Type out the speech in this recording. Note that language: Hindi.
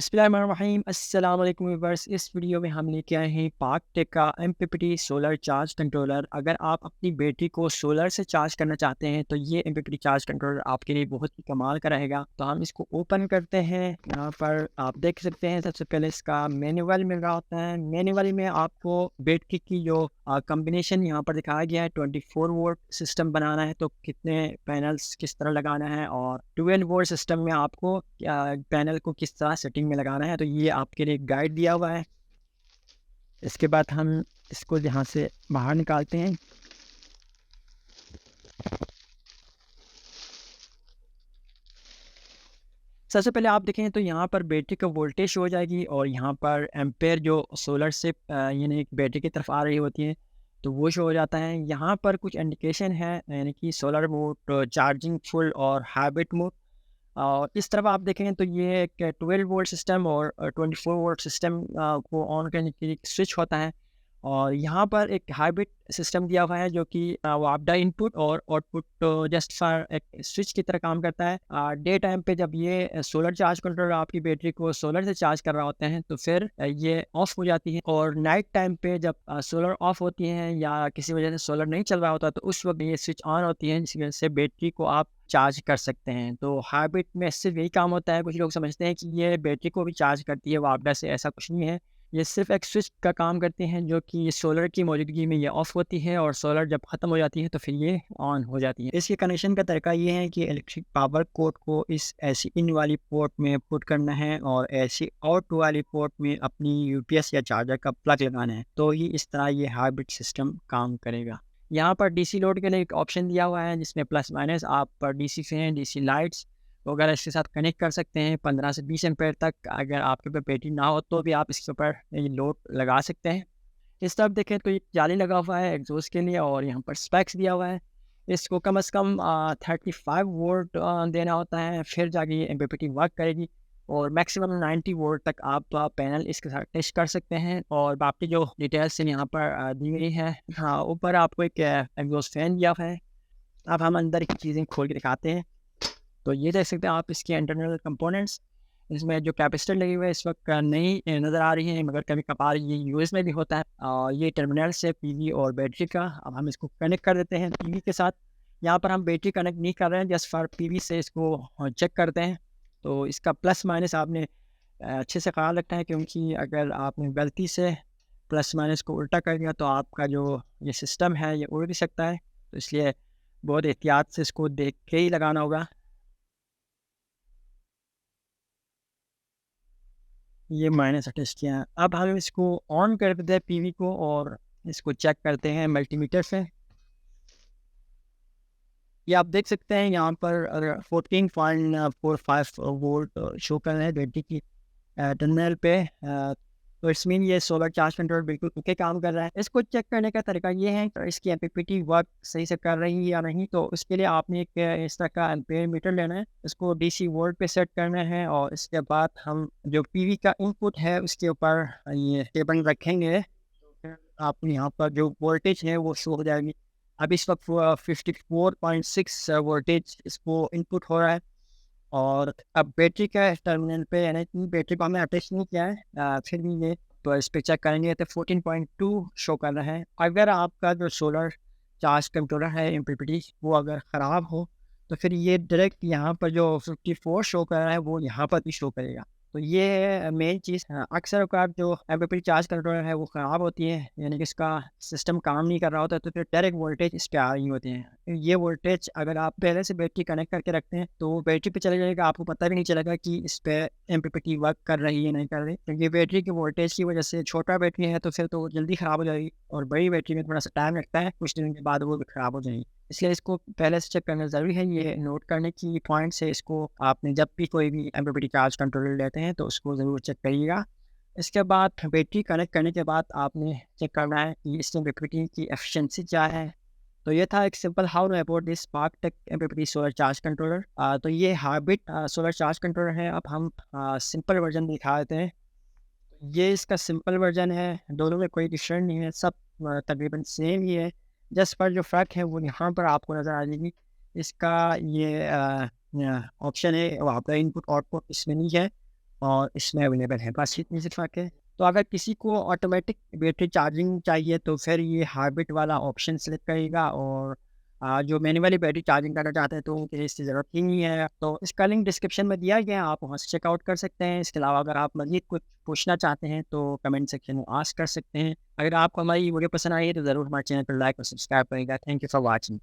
बिस्मिल्लाहिर्रहमानिर्रहीम अस्सलाम वालेकुम व्यूअर्स। इस वीडियो में हम लेके आए हैं पाक टेक का एमपीपीटी सोलर चार्ज कंट्रोलर। अगर आप अपनी बैटरी को सोलर से चार्ज करना चाहते हैं तो ये एमपीपीटी चार्ज कंट्रोलर आपके लिए बहुत ही कमाल का रहेगा। तो हम इसको ओपन करते हैं। यहाँ पर आप देख सकते हैं सबसे पहले इसका मैनुअल मिल रहा होता है। मैनुअल में आपको बैटरी की जो कम्बिनेशन यहाँ पर दिखाया गया है, 24 वोल्ट सिस्टम बनाना है तो कितने पैनल्स किस तरह लगाना है, और 12 वोल्ट सिस्टम में आपको पैनल को किस तरह सेटिंग में लगाना है, तो ये आपके लिए गाइड दिया हुआ है। इसके बाद हम इसको यहाँ से बाहर निकालते हैं। सबसे पहले आप देखें तो यहाँ पर बैटरी का वोल्टेज शो हो जाएगी और यहाँ पर एम्पेयर जो सोलर से यानी बैटरी की तरफ आ रही होती है तो वो शो हो जाता है। यहाँ पर कुछ इंडिकेशन है यानी कि सोलर मोड, चार्जिंग फुल और हाइब्रिड मोड। और इस तरफ आप देखें तो ये एक 12 वोल्ट सिस्टम और 24 वोल्ट सिस्टम को ऑन करने के लिए स्विच होता है। और यहाँ पर एक हाइब्रिड सिस्टम दिया हुआ है जो कि वो आपदा इनपुट और आउटपुट जस्ट फॉर एक स्विच की तरह काम करता है। डे टाइम पे जब ये सोलर चार्ज कंट्रोलर आपकी बैटरी को सोलर से चार्ज कर रहा होते हैं तो फिर ये ऑफ हो जाती है, और नाइट टाइम पे जब सोलर ऑफ होती है या किसी वजह से सोलर नहीं चल रहा होता तो उस वक्त ये स्विच ऑन होती है, जिसकी वजह से बैटरी को आप चार्ज कर सकते हैं। तो हाइब्रिड में सिर्फ यही काम होता है। कुछ लोग समझते हैं कि ये बैटरी को भी चार्ज करती है, वो आपदा से, ऐसा कुछ नहीं है। ये सिर्फ एक स्विच का काम करते हैं जो कि सोलर की मौजूदगी में ये ऑफ होती है और सोलर जब ख़त्म हो जाती है तो फिर ये ऑन हो जाती है। इसके कनेक्शन का तरीका ये है कि इलेक्ट्रिक पावर कोड को इस ऐसी इन वाली पोर्ट में पुट करना है और ऐसी आउट वाली पोर्ट में अपनी यूपीएस या चार्जर का प्लग लगाना है, तो ही इस तरह ये हाइब्रिड सिस्टम काम करेगा। यहाँ पर डीसी लोड के लिए एक ऑप्शन दिया हुआ है जिसमें प्लस माइनस आप पर डीसी फैन, डीसी लाइट्स वगैरह इसके साथ कनेक्ट कर सकते हैं। 15 से 20 एम्पेयर तक अगर आपके पे बैटरी ना हो तो भी आप इसके ऊपर ये लोड लगा सकते हैं। इस तरफ देखें तो एक जाली लगा हुआ है एग्जॉस्ट के लिए और यहाँ पर स्पेक्स दिया हुआ है। इसको कम से कम 35 वोल्ट देना होता है, फिर जाके ये एमपीपीटी वर्क करेगी। और मैक्सिमम 90 वोल्ट तक आप पैनल इसके साथ टेस्ट कर सकते हैं। और बाकी जो डिटेल्स यहाँ पर दी गई है, हाँ ऊपर आपको एक एग्जॉस्ट फैन दिया हुआ है। अब हम अंदर की चीज़ें खोल के दिखाते हैं। तो ये देख सकते हैं आप इसके इंटरनल कंपोनेंट्स। इसमें जो कैपेसिटर लगी हुई है इस वक्त नहीं नज़र आ रही है, मगर कभी कभार ये यूएस में भी होता है। और ये टर्मिनल से पीवी और बैटरी का। अब हम इसको कनेक्ट कर देते हैं पीवी के साथ। यहाँ पर हम बैटरी कनेक्ट नहीं कर रहे हैं, जस्ट फॉर पीवी से इसको चेक करते हैं। तो इसका प्लस माइनस आपने अच्छे से ख्याल रखना है, क्योंकि अगर आपने गलती से प्लस माइनस को उल्टा कर दिया तो आपका जो ये सिस्टम है ये उड़ भी सकता है। तो इसलिए बहुत एहतियात से इसको देख के ही लगाना होगा। ये मैंने सजेस्ट किया है। अब हम इसको ऑन कर देते हैं पीवी को और इसको चेक करते हैं मल्टीमीटर से। ये आप देख सकते हैं यहाँ पर 14.45 वोल्ट शो कर रहे हैं बैटरी की टर्मिनल पे। तो इट्स मीन ये सोलर चार्ज कंट्रोलर बिल्कुल ओके काम कर रहा है। इसको चेक करने का तरीका ये है कि इसकी एमपीपीटी वर्क सही से कर रही है या नहीं। तो उसके लिए आपने एक इस तरह का एम्पेयर मीटर लेना है, इसको डीसी वोल्ट पे सेट करना है और इसके बाद हम जो पीवी का इनपुट है उसके ऊपर ये टेबल रखेंगे। फिर आप यहाँ पर जो वोल्टेज है वो शो हो जाएगी। अब इस वक्त 54.6 वोल्टेज इसको इनपुट हो रहा है। और अब बैटरी का टर्मिनल पे यानी कि बैटरी को हमने अटैच नहीं किया है, फिर भी ये तो इस पे चेक करेंगे तो 14.2 शो कर रहा है। अगर आपका जो सोलर चार्ज कंट्रोलर है एमपीपीटी वो अगर ख़राब हो तो फिर ये डायरेक्ट यहाँ पर जो 54 शो कर रहा है वो यहाँ पर भी शो करेगा। तो ये है मेन चीज़। अक्सर औक़ात जो एमपीपीटी चार्ज कंट्रोलर है वो ख़राब होती है, यानी कि इसका सिस्टम काम नहीं कर रहा होता, तो फिर डायरेक्ट वोल्टेज इस पे आ रही होती है। ये वोल्टेज अगर आप पहले से बैटरी कनेक्ट करके रखते हैं तो वो बैटरी पे चला जाएगा, आपको पता भी नहीं चलेगा कि इस पे एमपीपीटी वर्क कर रही है नहीं कर रही, क्योंकि बैटरी की वोल्टेज की वजह से छोटा बैटरी है तो फिर तो जल्दी ख़राब हो जाएगी, और बड़ी बैटरी में थोड़ा सा टाइम लगता है, कुछ दिनों के बाद वो भी ख़राब हो जाएगी। इसलिए इसको पहले से चेक करना ज़रूरी है। ये नोट करने की पॉइंट से इसको आपने जब भी कोई भी एमपीपीटी चार्ज कंट्रोलर लेते हैं तो उसको ज़रूर चेक करिएगा। इसके बाद बैटरी कनेक्ट करने के बाद आपने चेक करना है कि इस एमपीपीटी की एफिशिएंसी क्या है। तो ये था एक simple how know about this Pak Tech MPPT solar charge controller. तो ये हाइब्रिड सोलर चार्ज कंट्रोलर है। अब हम सिंपल वर्जन दिखा देते हैं। ये इसका सिंपल वर्जन है, दोनों में कोई डिफरेंट नहीं है, सब तकरीबन सेम ही है। जस्ट पर जो फ़र्क है वो यहाँ पर आपको नज़र आ जाएगी। इसका ये ऑप्शन है वो आपका इनपुट आउटपुट इसमें नहीं है। और इसमें अवेलेबल है, बस इतनी सी फ़र्क है। तो अगर किसी को ऑटोमेटिक बैटरी चार्जिंग चाहिए तो फिर ये हाइब्रिड वाला ऑप्शन सेलेक्ट करेगा, और जो मैन्युअली बैटरी चार्जिंग करना चाहते हैं तो उनके लिए इसकी ज़रूरत ही नहीं है। तो इसका लिंक डिस्क्रिप्शन में दिया गया है, आप वहाँ से चेकआउट कर सकते हैं। इसके अलावा अगर आप मज़ीद कुछ पूछना चाहते हैं तो कमेंट सेक्शन में आस्क कर सकते हैं। अगर आपको हमारी वीडियो पसंद आई है तो ज़रूर हमारे चैनल को लाइक और सब्सक्राइब करिएगा। Thank you for watching.